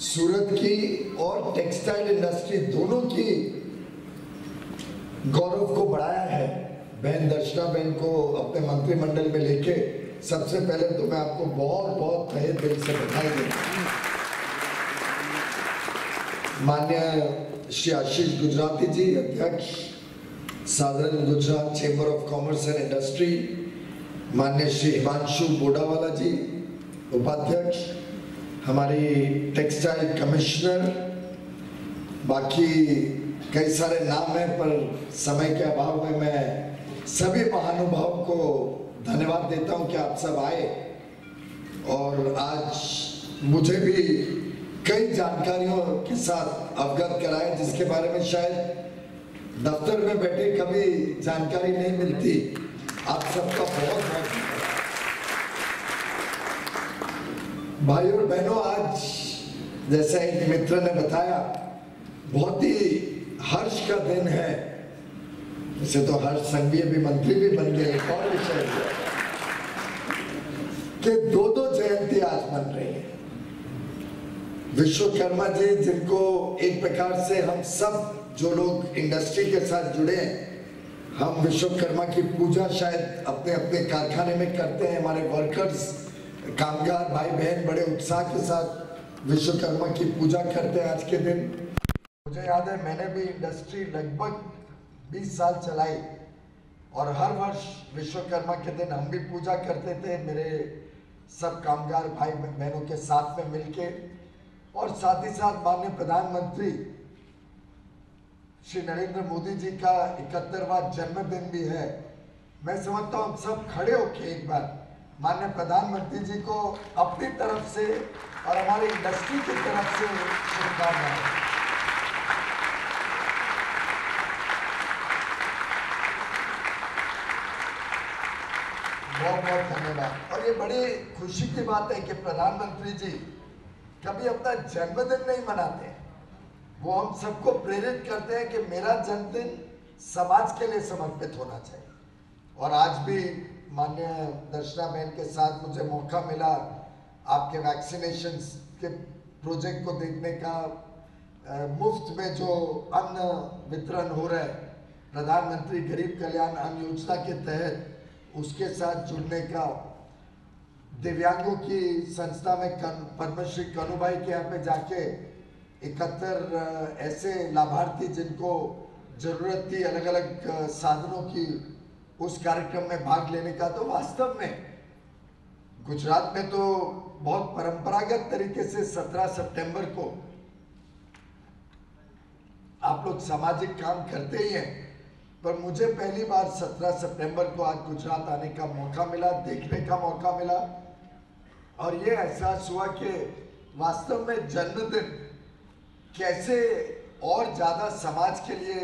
सूरत की और textile industry दोनों की गौरव को बढ़ाया है। बहन दर्शना बहन को अपने मंत्रिमंडल में लेके सबसे पहले तो मैं आपको बहुत बहुत तहे दिल से बधाई देता हूं। माननीय श्री आशीष गुजराती जी, अध्यक्ष साधारण Gujarat chamber of commerce and industry, माननीय श्री हिमांशु बोडावाला जी, उपाध्यक्ष, हमारी टेक्सटाइल कमिश्नर, बाकी कई सारे नाम हैं पर समय के अभाव में मैं सभी महानुभावों को धन्यवाद देता हूं कि आप सब आए और आज मुझे भी कई जानकारियों के साथ अवगत कराए जिसके बारे में शायद दफ्तर में बैठे कभी जानकारी नहीं मिलती। आप सबका बहुत बहुत भाइयों और बहनों, आज जैसा एक मित्र ने बताया बहुत ही हर्ष का दिन है। इसे तो हर्ष संघवीय भी मंत्री भी बन गए। एक और विषय कि दो जयंती आज बन रही है। विश्वकर्मा जी, जिनको एक प्रकार से हम सब जो लोग इंडस्ट्री के साथ जुड़े हैं, हम विश्वकर्मा की पूजा शायद अपने अपने कारखाने में करते हैं। हमारे वर्कर्स, कामगार भाई बहन बड़े उत्साह के साथ विश्वकर्मा की पूजा करते हैं आज के दिन। मुझे याद है मैंने भी इंडस्ट्री लगभग 20 साल चलाई और हर वर्ष विश्वकर्मा के दिन हम भी पूजा करते थे, मेरे सब कामगार भाई बहनों के साथ में मिलके। और साथ ही साथ माननीय प्रधानमंत्री श्री नरेंद्र मोदी जी का 71वां जन्मदिन भी है। मैं समझता हूँ सब खड़े होके एक बार माननीय प्रधानमंत्री जी को अपनी तरफ से और हमारी इंडस्ट्री की तरफ से शुभकामनाएं। बहुत बहुत धन्यवाद। और ये बड़ी खुशी की बात है कि प्रधानमंत्री जी कभी अपना जन्मदिन नहीं मनाते, वो हम सबको प्रेरित करते हैं कि मेरा जन्मदिन समाज के लिए समर्पित होना चाहिए। और आज भी माननीय दर्शना बहन के साथ मुझे मौका मिला आपके वैक्सीनेशन के प्रोजेक्ट को देखने का, मुफ्त में जो अन्न वितरण हो रहा है प्रधानमंत्री गरीब कल्याण अन्न योजना के तहत, उसके साथ जुड़ने का, दिव्यांगों की संस्था में पद्मश्री कनुभाई के यहाँ पे जाके 71 ऐसे लाभार्थी जिनको जरूरत थी अलग अलग साधनों की, उस कार्यक्रम में भाग लेने का। तो वास्तव में गुजरात में तो बहुत परंपरागत तरीके से 17 सितंबर को आप लोग सामाजिक काम करते ही हैं, पर मुझे पहली बार 17 सितंबर को आज गुजरात आने का मौका मिला, देखने का मौका मिला और ये एहसास हुआ कि वास्तव में जन्मदिन कैसे और ज़्यादा समाज के लिए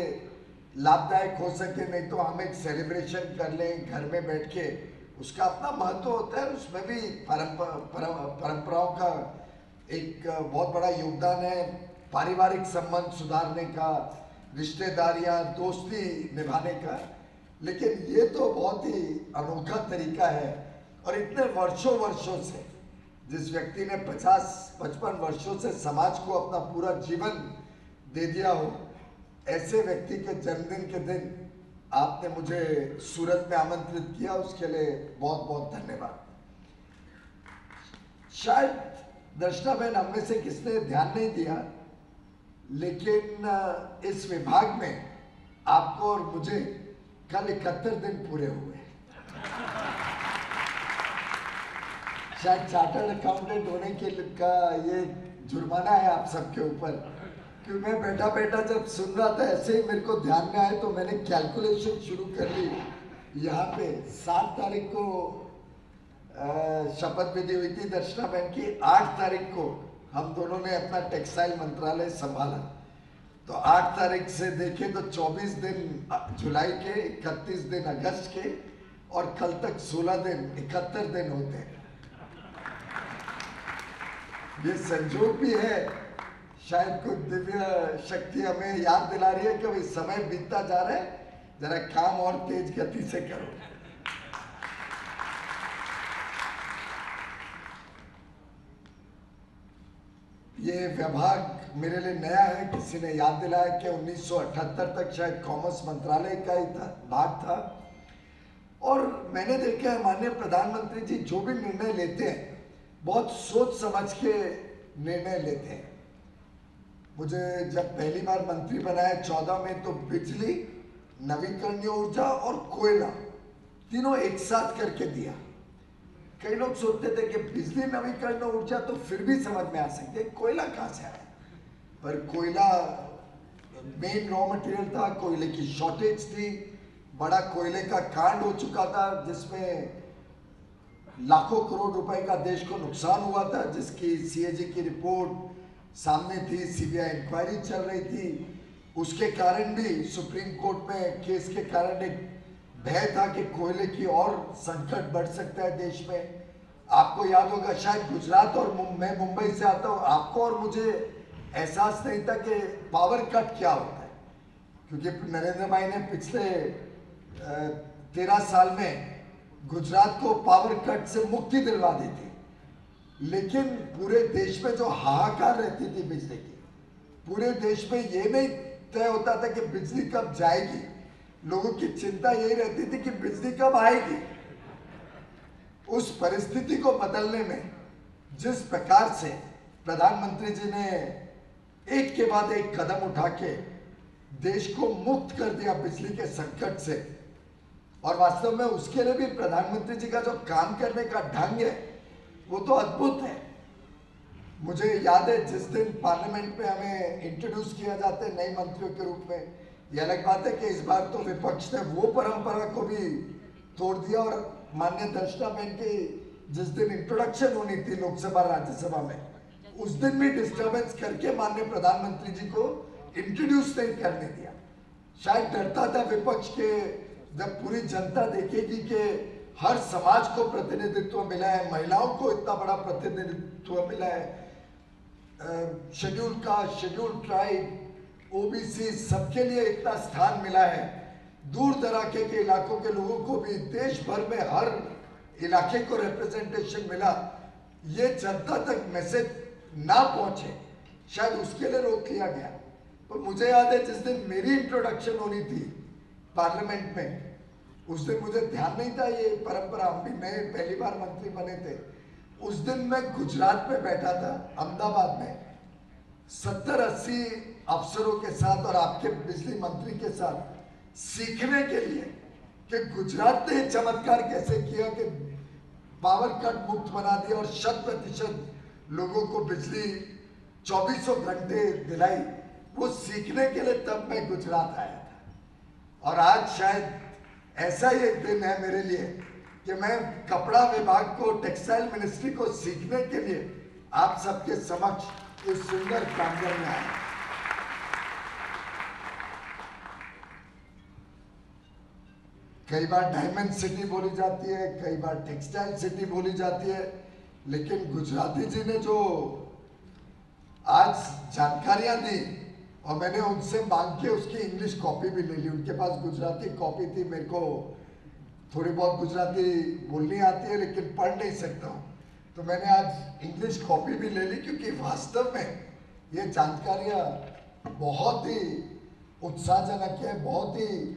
लाभदायक हो सके। नहीं तो हम एक सेलिब्रेशन कर लें घर में बैठ के, उसका अपना महत्व होता है, उसमें भी परंपराओं का एक बहुत बड़ा योगदान है। पारिवारिक संबंध सुधारने का, रिश्तेदारियां, दोस्ती निभाने का। लेकिन ये तो बहुत ही अनोखा तरीका है और इतने वर्षों से जिस व्यक्ति ने 50-55 वर्षों से समाज को अपना पूरा जीवन दे दिया हो, ऐसे व्यक्ति के जन्मदिन के दिन आपने मुझे सूरत में आमंत्रित किया, उसके लिए बहुत बहुत धन्यवाद। शायद दर्शना बहन हम में से किसने ध्यान नहीं दिया, लेकिन इस विभाग में आपको और मुझे कल 71 दिन पूरे हुए। शायद चार्टर्ड अकाउंटेंट होने के का ये जुर्माना है आप सबके ऊपर, क्योंकि मैं बैठा बैठा जब सुन रहा था ऐसे ही मेरे को ध्यान में आए तो मैंने कैलकुलेशन शुरू कर ली। यहाँ पे 7 तारीख को शपथ विधि हुई थी दर्शना बहन की, 8 तारीख को हम दोनों ने अपना टेक्सटाइल मंत्रालय संभाला। तो 8 तारीख से देखें तो 24 दिन जुलाई के, 31 दिन अगस्त के और कल तक 16 दिन, 71 दिन होते हैं। ये संजोग भी है, शायद कुछ दिव्य शक्ति हमें याद दिला रही है कि भाई समय बीतता जा रहा है, जरा काम और तेज गति से करो। ये विभाग मेरे लिए नया है। किसी ने याद दिलाया कि 1978 तक शायद कॉमर्स मंत्रालय का ही भाग था। और मैंने देखा है माननीय प्रधानमंत्री जी जो भी निर्णय लेते हैं बहुत सोच समझ के निर्णय लेते हैं। मुझे जब पहली बार मंत्री बनाया 14 में, तो बिजली, नवीकरणीय ऊर्जा और कोयला तीनों एक साथ करके दिया। कई लोग सोचते थे कि बिजली, नवीकरणीय ऊर्जा तो फिर भी समझ में आ सकती है, कोयला कहाँ से आया? पर कोयला मेन रॉ मटेरियल था, कोयले की शॉर्टेज थी, बड़ा कोयले का कांड हो चुका था जिसमें लाखों करोड़ रुपए का देश को नुकसान हुआ था, जिसकी सीएजी की रिपोर्ट सामने थी, सीबीआई इंक्वायरी चल रही थी। उसके कारण भी सुप्रीम कोर्ट में केस के कारण एक भय था कि कोयले की और संकट बढ़ सकता है देश में। आपको याद होगा शायद गुजरात, और मैं मुंबई से आता हूँ, आपको और मुझे एहसास नहीं था कि पावर कट क्या होता है, क्योंकि नरेंद्र भाई ने पिछले 13 साल में गुजरात को पावर कट से मुक्ति दिलवा दी थी। लेकिन पूरे देश में जो हाहाकार रहती थी बिजली की, पूरे देश में ये नहीं तय होता था कि बिजली कब जाएगी, लोगों की चिंता यही रहती थी कि बिजली कब आएगी। उस परिस्थिति को बदलने में जिस प्रकार से प्रधानमंत्री जी ने एक के बाद एक कदम उठा के देश को मुक्त कर दिया बिजली के संकट से, और वास्तव में उसके लिए भी प्रधानमंत्री जी का जो काम करने का ढंग है वो तो अद्भुत है। मुझे याद है जिस दिन पार्लियामेंट में हमें इंट्रोड्यूस किया जाता है नए मंत्रियों के रूप में, ये अलग बात है कि इस बार तो विपक्ष ने वो परंपरा को भी तोड़ दिया, और माननीय दर्शनाबेन की जिस दिन इंट्रोडक्शन होनी थी लोकसभा राज्यसभा में, उस दिन भी डिस्टर्बेंस करके माननीय प्रधानमंत्री जी को इंट्रोड्यूस नहीं करने दिया। शायद डरता था विपक्ष के, जब पूरी जनता देखेगी कि हर समाज को प्रतिनिधित्व मिला है, महिलाओं को इतना बड़ा प्रतिनिधित्व मिला है, schedule caste, schedule tribe, OBC सबके लिए इतना स्थान मिला है, दूर दराके के इलाकों के लोगों को भी देश भर में हर इलाके को रिप्रेजेंटेशन मिला, ये जनता तक मैसेज ना पहुंचे, शायद उसके लिए रोक लिया गया। तो मुझे याद है जिस दिन मेरी इंट्रोडक्शन होनी थी पार्लियामेंट में, उस दिन मुझे ध्यान नहीं था ये परंपरा, हम भी नए पहली बार मंत्री बने थे। उस दिन मैं गुजरात में बैठा था, अहमदाबाद में, 70-80 अफसरों के साथ और आपके बिजली मंत्री के साथ सीखने के लिए कि गुजरात ने चमत्कार कैसे किया कि पावर कट मुक्त बना दिया और 100% लोगों को बिजली 24 घंटे दिलाई। वो सीखने के लिए तब मैं गुजरात आया था। और आज शायद ऐसा ही एक दिन है मेरे लिए कि मैं कपड़ा विभाग को, टेक्सटाइल मिनिस्ट्री को सीखने के लिए आप सबके समक्ष इस सुंदर प्रांगण में आया। कई बार डायमंड सिटी बोली जाती है, कई बार टेक्सटाइल सिटी बोली जाती है, लेकिन गुजराती जी ने जो आज जानकारियां दी, और मैंने उनसे मांग के उसकी इंग्लिश कॉपी भी ले ली, उनके पास गुजराती कॉपी थी, मेरे को थोड़ी बहुत गुजराती बोलनी आती है लेकिन पढ़ नहीं सकता हूँ, तो मैंने आज इंग्लिश कॉपी भी ले ली, क्योंकि वास्तव में ये जानकारियाँ बहुत ही उत्साहजनक है, बहुत ही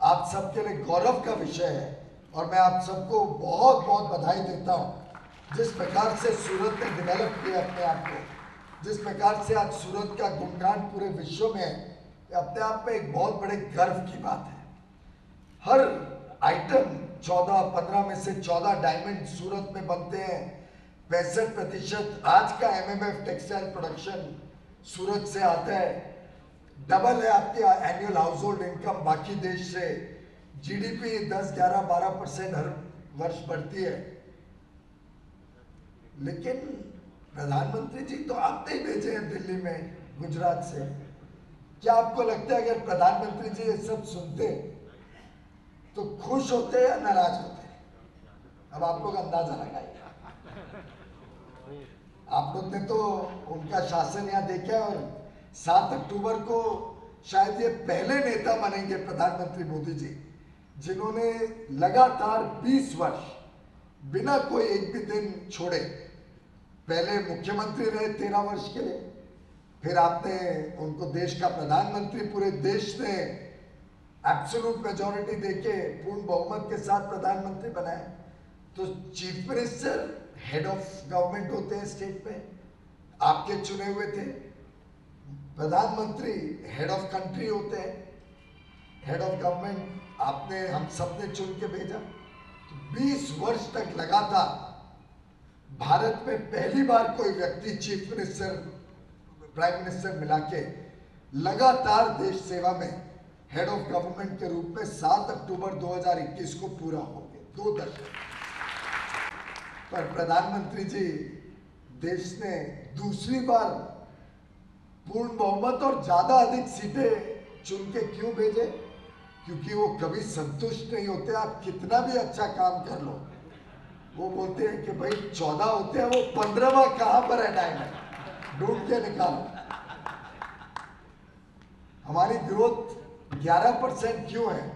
आप सबके लिए गौरव का विषय है। और मैं आप सबको बहुत बहुत बधाई देता हूँ जिस प्रकार से सूरत ने डेवलप किया अपने आप को, जिस प्रकार से आज सूरत का गुणगान पूरे विश्व में है, अपने आप में एक बहुत बड़े गर्व की बात है। हर आइटम 14-15 में से 14 डायमंड सूरत में बनते हैं। 65% आज का एमएमएफ टेक्सटाइल प्रोडक्शन सूरत से आता है। डबल है आपकी एनुअल हाउस होल्ड इनकम बाकी देश से। जीडीपी 10, 11, 12% हर वर्ष बढ़ती है। लेकिन प्रधानमंत्री जी तो आप नहीं भेजे हैं दिल्ली में गुजरात से। क्या आपको लगता है अगर प्रधानमंत्री जी ये सब सुनते तो खुश होते या नाराज होते? अब आप लोग अंदाजा लगाइए। आप लोग ने तो उनका शासन यहाँ देखा, और 7 अक्टूबर को शायद ये पहले नेता बनेंगे प्रधानमंत्री मोदी जी जिन्होंने लगातार 20 वर्ष बिना कोई एक भी दिन छोड़े पहले मुख्यमंत्री रहे 13 वर्ष के लिए, फिर आपने उनको देश का प्रधानमंत्री, पूरे देश ने एब्सोल्यूट मेजॉरिटी देके पूर्ण बहुमत के साथ प्रधानमंत्री बनाए। तो chief minister head of government होते हैं स्टेट में, आपके चुने हुए थे। प्रधानमंत्री हेड ऑफ कंट्री होते हैं, हेड ऑफ गवर्नमेंट आपने, हम सब ने चुन के भेजा। 20 वर्ष तक लगातार भारत में पहली बार कोई व्यक्ति चीफ मिनिस्टर, प्राइम मिनिस्टर मिला के लगातार देश सेवा में हेड ऑफ गवर्नमेंट के रूप में 7 अक्टूबर 2021 को पूरा हो गया, 2 दशक। पर प्रधानमंत्री जी देश ने दूसरी बार पूर्ण बहुमत और ज्यादा अधिक सीटें चुन के क्यों भेजे? क्योंकि वो कभी संतुष्ट नहीं होते। आप कितना भी अच्छा काम कर लो, वो बोलते हैं कि भाई 14 होते हैं, वो 15वां कहां पर है डायमंड, ढूंढ के निकालो। हमारी ग्रोथ 11% क्यों है,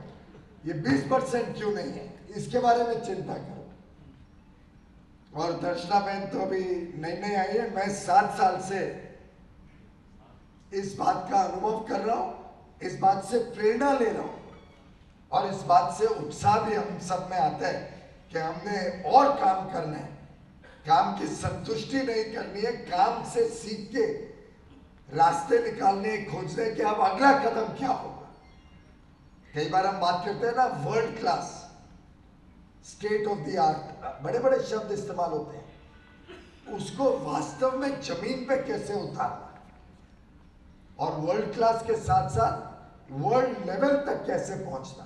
ये 20% क्यों नहीं है, इसके बारे में चिंता करो। और दर्शना बहन तो अभी नई आई है, मैं 7 साल से इस बात का अनुभव कर रहा हूं, इस बात से प्रेरणा ले रहा हूं और इस बात से उत्साह भी हम सब में आता है कि हमने और काम करना है। काम की संतुष्टि नहीं करनी है, काम से सीख के रास्ते निकालने, खोजने के अब अगला कदम क्या होगा। कई बार हम बात करते हैं ना world class, state of the art, बड़े बड़े शब्द इस्तेमाल होते हैं, उसको वास्तव में जमीन पे कैसे उतारना और वर्ल्ड क्लास के साथ साथ वर्ल्ड लेवल तक कैसे पहुंचना।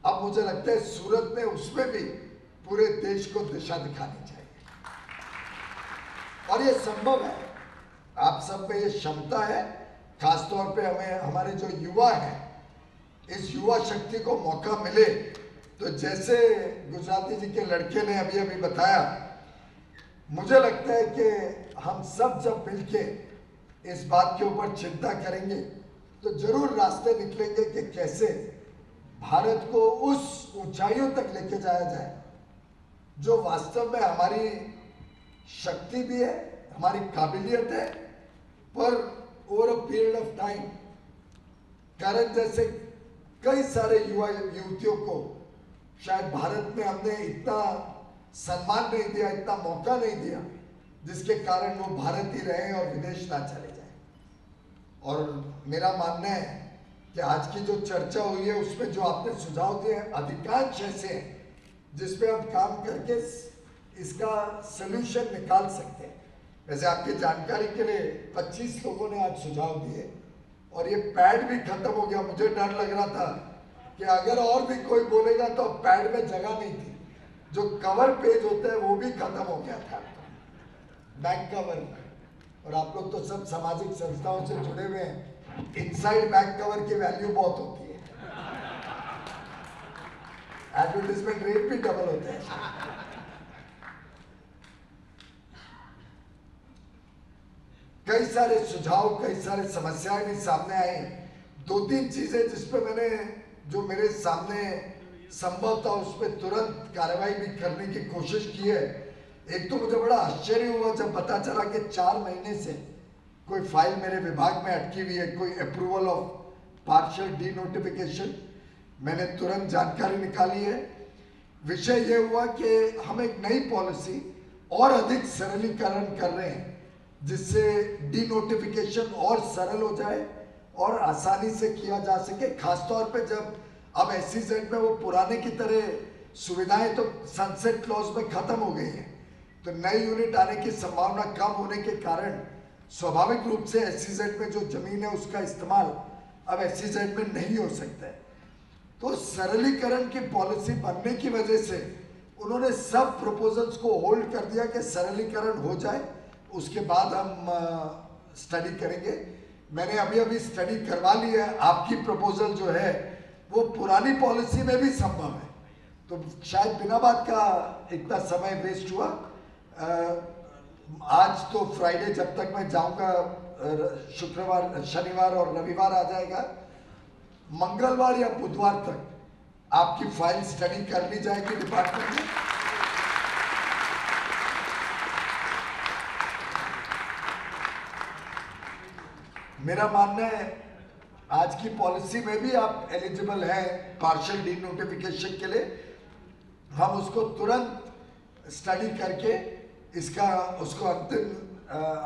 अब मुझे लगता है सूरत में उसमें भी पूरे देश को दिशा दिखानी चाहिए और ये संभव है। आप सब में ये क्षमता है, खासतौर पे हमें, हमारे जो युवा हैं, इस युवा शक्ति को मौका मिले तो जैसे गुजराती जी के लड़के ने अभी अभी बताया, मुझे लगता है कि हम सब जब मिलके इस बात के ऊपर चिंता करेंगे तो जरूर रास्ते निकलेंगे कि कैसे भारत को उस ऊंचाइयों तक लेके जाया जाए जो वास्तव में हमारी शक्ति भी है, हमारी काबिलियत है। पर over a period of time Karan जैसे कई सारे युवा युवतियों को शायद भारत में हमने इतना सम्मान नहीं दिया, इतना मौका नहीं दिया, जिसके कारण वो भारत ही रहे और विदेश ना चले जाए। और मेरा मानना है कि आज की जो चर्चा हुई है उसमें जो आपने सुझाव दिए हैं, अधिकांश ऐसे हैं जिसपे हम काम करके इसका सलूशन निकाल सकते हैं। वैसे आपकी जानकारी के लिए 25 लोगों ने आज सुझाव दिए और ये पैड भी खत्म हो गया। मुझे डर लग रहा था कि अगर और भी कोई बोलेगा तो पैड में जगह नहीं थी, जो कवर पेज होता है वो भी खत्म हो गया था, बैक कवर। और आप लोग तो सब सामाजिक संस्थाओं से जुड़े हुए हैं, इनसाइड बैक कवर की वैल्यू बहुत होती है, एडवर्टाइजमेंट रेट भी डबल होते हैं। कई सारे सुझाव, कई सारे समस्याएं भी सामने आई। 2-3 चीजें जिसपे मैंने, जो मेरे सामने संभव था उस पर तुरंत कार्रवाई भी करने की कोशिश की है। एक तो मुझे बड़ा आश्चर्य हुआ जब पता चला कि 4 महीने से कोई फाइल मेरे विभाग में अटकी हुई है, कोई approval of partial D notification. मैंने तुरंत जानकारी निकाली है। विषय ये हुआ कि हम एक नई पॉलिसी और अधिक सरलीकरण कर रहे हैं जिससे डी नोटिफिकेशन और सरल हो जाए और आसानी से किया जा सके। खासतौर पे जब अब SEZ में वो पुराने की तरह सुविधाएं तो सनसेट क्लॉज में खत्म हो गई हैं, तो नई यूनिट आने की संभावना कम होने के कारण स्वाभाविक रूप से SEZ में जो जमीन है उसका इस्तेमाल अब SEZ में नहीं हो सकता है। तो सरलीकरण की पॉलिसी बनने की वजह से उन्होंने सब प्रपोजल्स को होल्ड कर दिया कि सरलीकरण हो जाए, उसके बाद हम स्टडी करेंगे। मैंने अभी अभी स्टडी करवा ली है। आपकी प्रपोजल जो है वो पुरानी पॉलिसी में भी संभव है, तो शायद बिना बात का इतना समय वेस्ट हुआ। आज तो फ्राइडे, जब तक मैं जाऊंगा शुक्रवार, शनिवार और रविवार आ जाएगा, मंगलवार या बुधवार तक आपकी फाइल स्टडी कर ली जाएगी डिपार्टमेंट में मेरा मानना है आज की पॉलिसी में भी आप एलिजिबल हैं पार्शियल डी नोटिफिकेशन के लिए। हम उसको तुरंत स्टडी करके उसको अंतिम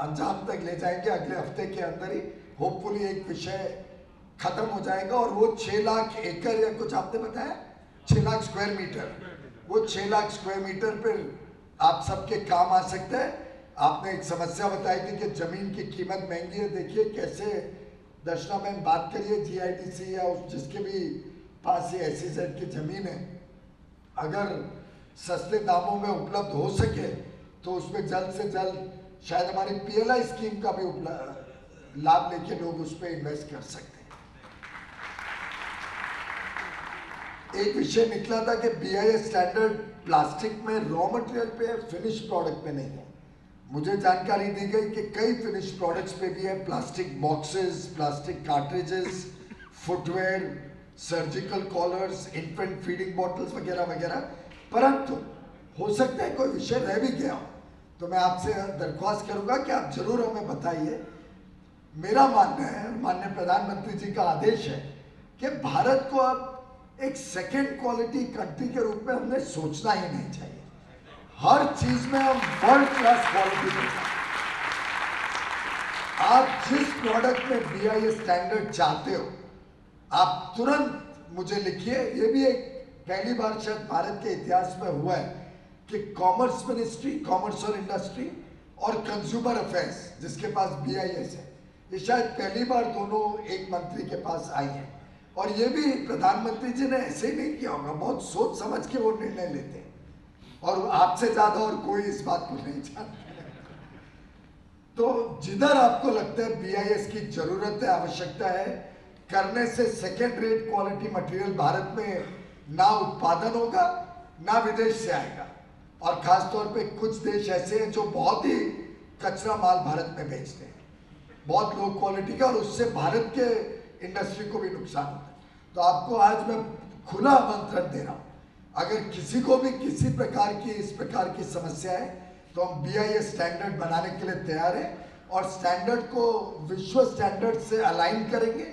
अंजाम तक ले जाएंगे। अगले हफ्ते के अंदर ही होपफुली एक विषय खत्म हो जाएगा और वो 6 लाख एकड़ या कुछ आपने बताया 6 लाख स्क्वायर मीटर, वो 6 लाख स्क्वायर मीटर पर आप सबके काम आ सकता है। आपने एक समस्या बताई थी कि जमीन की कीमत महंगी है। देखिए कैसे दर्शना बहन बात करिए, जीआईडीसी या जिसके भी पास ये SEZ की जमीन है, अगर सस्ते दामों में उपलब्ध हो सके तो उसमें जल्द से जल्द शायद हमारी PLI स्कीम का भी लाभ लेके लोग उस पर इन्वेस्ट कर सकते हैं। एक विषय निकला था कि BIS स्टैंडर्ड प्लास्टिक में रॉ मटेरियल पे है, फिनिश प्रोडक्ट पे नहीं है। मुझे जानकारी दी गई कि कई फिनिश प्रोडक्ट्स पे भी है, plastic boxes, plastic cartridges, footwear, surgical collars, infant feeding bottles वगैरह वगैरह। परंतु हो सकता है कोई विषय रह भी गया हो, तो मैं आपसे दरख्वास्त करूंगा कि आप जरूर हमें बताइए। मेरा मानना है, माननीय प्रधानमंत्री जी का आदेश है कि भारत को अब एक सेकेंड क्वालिटी कंट्री के रूप में हमने सोचना ही नहीं चाहिए। हर चीज में हम वर्ल्ड क्लास क्वालिटी देते हैं। आप जिस प्रोडक्ट में BIS स्टैंडर्ड चाहते हो आप तुरंत मुझे लिखिए। ये भी एक पहली बार शायद भारत के इतिहास में हुआ है कि कॉमर्स मिनिस्ट्री, कॉमर्स और इंडस्ट्री और कंज्यूमर अफेयर्स जिसके पास BIS है, ये शायद पहली बार दोनों एक मंत्री के पास आई हैं। और ये भी प्रधानमंत्री जी ने ऐसे ही नहीं किया होगा, बहुत सोच समझ के वो निर्णय लेते हैं और आपसे ज्यादा और कोई इस बात को नहीं जानता। तो जिधर आपको लगता है BIS की जरूरत है, आवश्यकता है, करने से second rate quality material Bharat में ना उत्पादन होगा ना विदेश से आएगा। और खासतौर पे कुछ देश ऐसे हैं जो बहुत ही कचरा माल भारत में बेचते हैं, बहुत लो क्वालिटी का, और उससे भारत के इंडस्ट्री को भी नुकसान होता है। तो आपको आज मैं खुला आमंत्रण दे रहा हूँ, अगर किसी को भी किसी प्रकार की इस प्रकार की समस्या है तो हम BIS स्टैंडर्ड बनाने के लिए तैयार हैं और स्टैंडर्ड को विश्व स्टैंडर्ड से अलाइन करेंगे,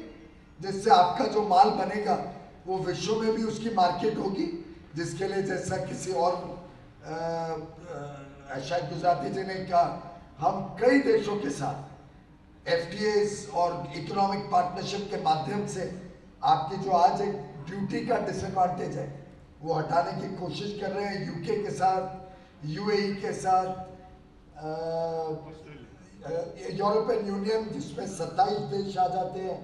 जिससे आपका जो माल बनेगा वो विश्व में भी उसकी मार्केट होगी। जिसके लिए जैसा किसी और शायद गुजराती जी ने कहा, हम कई देशों के साथ FTAs और इकोनॉमिक पार्टनरशिप के माध्यम से आपकी जो आज एक ड्यूटी का डिसएडवांटेज है वो हटाने की कोशिश कर रहे हैं। UK के साथ, UAE के साथ, यूरोपियन यूनियन जिसमें 27 देश आ जाते हैं,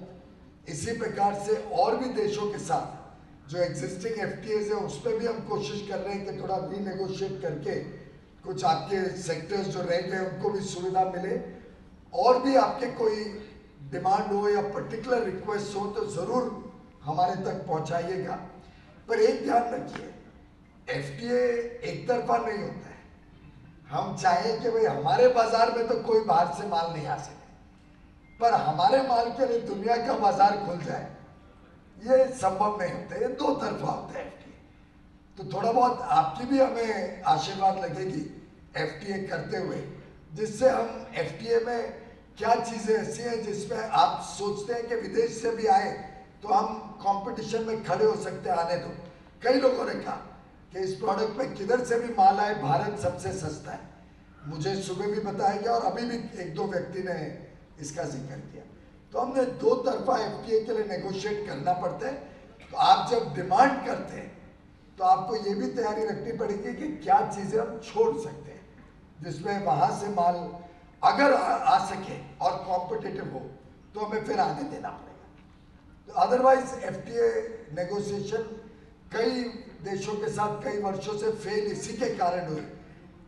इसी प्रकार से और भी देशों के साथ जो एग्जिस्टिंग FTAs है उस पर भी हम कोशिश कर रहे हैं कि थोड़ा रीनेगोशिएट करके कुछ आपके सेक्टर्स जो रह गए उनको भी सुविधा मिले। और भी आपके कोई डिमांड हो या पर्टिकुलर रिक्वेस्ट हो तो ज़रूर हमारे तक पहुंचाइएगा। पर एक ध्यान रखिए, FTA एक तरफा नहीं होता है। हम चाहें कि भाई हमारे बाजार में तो कोई बाहर से माल नहीं आ सके, पर हमारे माल के लिए दुनिया का बाजार खुल जाए, ये संभव नहीं होता है। ये दो तरफा होता है FTA। तो थोड़ा बहुत आपकी भी हमें आशीर्वाद लगेगी FTA करते हुए, जिससे हम FTA में क्या चीज़ें ऐसी हैं जिसमें आप सोचते हैं कि विदेश से भी आए तो हम कंपटीशन में खड़े हो सकते हैं, आने दो। कई लोगों ने कहा कि इस प्रोडक्ट में किधर से भी माल आए, भारत सबसे सस्ता है। मुझे सुबह भी बताया गया और अभी भी एक दो व्यक्ति ने इसका जिक्र किया। तो हमने दो तरफा FTA के लिए नेगोशिएट करना पड़ता है। तो आप जब डिमांड करते हैं तो आपको ये भी तैयारी रखनी पड़ेगी कि क्या चीज़ें हम छोड़ सकते हैं, जिसमें वहाँ से माल अगर आ सके और कॉम्पिटिटिव हो तो हमें फिर आने देना पड़ेगा। तो अदरवाइज FTA नेगोशिएशन कई देशों के साथ कई वर्षों से फेल इसी के कारण हुई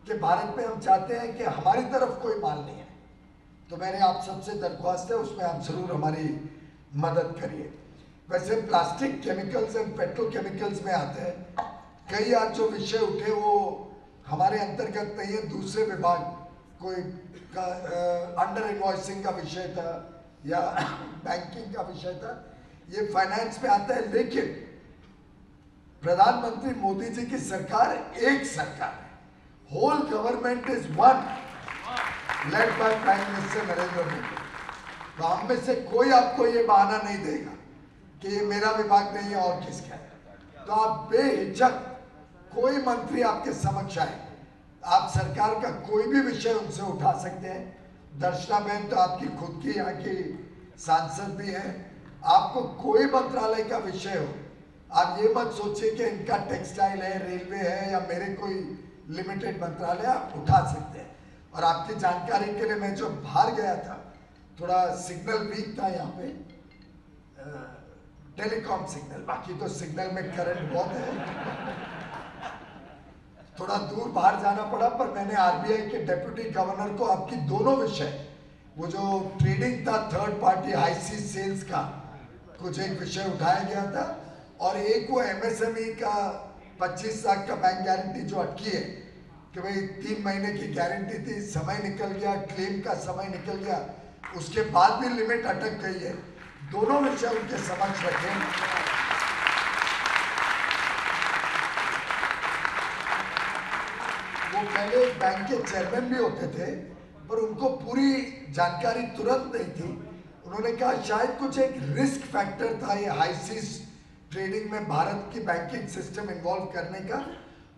कि भारत में हम चाहते हैं कि हमारी तरफ कोई माल नहीं है। तो मैंने आप सबसे दरख्वास्त है उसमें आप जरूर हमारी मदद करिए। वैसे प्लास्टिक, केमिकल्स एंड पेट्रोकेमिकल्स में आते हैं। कई आज जो विषय उठे वो हमारे अंतर्गत नहीं है, दूसरे विभाग कोई का अंडर इनवॉइसिंग का विषय था या बैंकिंग का विषय था, ये फाइनेंस में आता है। लेकिन प्रधानमंत्री मोदी जी की सरकार एक सरकार है, whole government is one, led by prime minister Narendra Modi. तो हम में से कोई आपको ये बहाना नहीं देगा कि ये मेरा विभाग नहीं है और किसका है। तो आप बेहिचक कोई मंत्री आपके समक्ष आए, आप सरकार का कोई भी विषय उनसे उठा सकते हैं। दर्शना बहन तो आपकी खुद की यहाँ की सांसद भी है, आपको कोई मंत्रालय का विषय हो, आप ये मत सोचिए कि इनका टेक्सटाइल है, रेलवे है या मेरे कोई लिमिटेड मंत्रालय, आप उठा सकते हैं। और आपकी जानकारी के लिए मैं जो बाहर गया था, थोड़ा सिग्नल वीक था यहाँ पे, टेलीकॉम सिग्नल, बाकी तो सिग्नल में करंट बहुत है, थोड़ा दूर बाहर जाना पड़ा। पर मैंने आरबीआई के डेप्यूटी गवर्नर को आपकी दोनों विषय, वो जो ट्रेडिंग था थर्ड पार्टी हाईसी सेल्स का, कुछ एक विषय उठाया गया था, और एक वो एमएसएमई का 25 लाख का बैंक गारंटी जो अटकी है कि भाई 3 महीने की गारंटी थी, समय निकल गया, क्लेम का समय निकल गया, उसके बाद भी लिमिट अटक गई है। दोनों विषय उनके समक्ष रखे। वो पहले बैंक के चेयरमैन भी होते थे, पर उनको पूरी जानकारी तुरंत नहीं थी। उन्होंने कहा शायद कुछ एक रिस्क फैक्टर था ये हाईसीज ट्रेडिंग में भारत की बैंकिंग सिस्टम इन्वॉल्व करने का,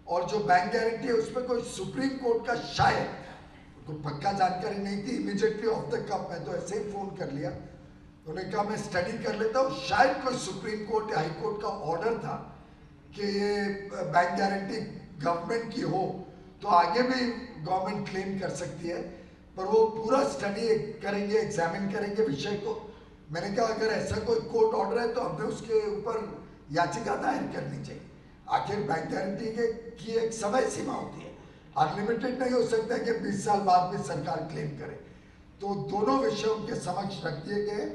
और जो बैंक गारंटी है उसमें कोई सुप्रीम कोर्ट का, शायद तो पक्का जानकारी नहीं थी। इमीडिएटली ऑफ द कप मैं तो ऐसे ही फोन कर लिया, उन्होंने कहा मैं स्टडी कर लेता हूँ, शायद कोई सुप्रीम कोर्ट या हाई कोर्ट का ऑर्डर था कि ये बैंक गारंटी गवर्नमेंट की हो तो आगे भी गवर्नमेंट क्लेम कर सकती है, पर वो पूरा स्टडी करेंगे, एग्जामिन करेंगे विषय को। मैंने कहा अगर ऐसा कोई कोर्ट ऑर्डर है तो हमें उसके ऊपर याचिका दायर करनी चाहिए। आखिर बैंक गारंटी की एक समय सीमा होती है, अनलिमिटेड नहीं हो सकता है कि 20 साल बाद भी सरकार क्लेम करे। तो दोनों विषय उनके समक्ष रख दिए गए,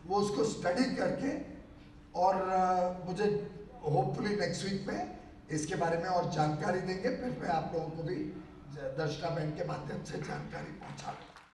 वो उसको स्टडी करके, और मुझे होपफुली नेक्स्ट वीक में इसके बारे में और जानकारी देंगे, फिर मैं आप लोगों को भी दर्शना बैंक के माध्यम से जानकारी पहुंचा दूँ।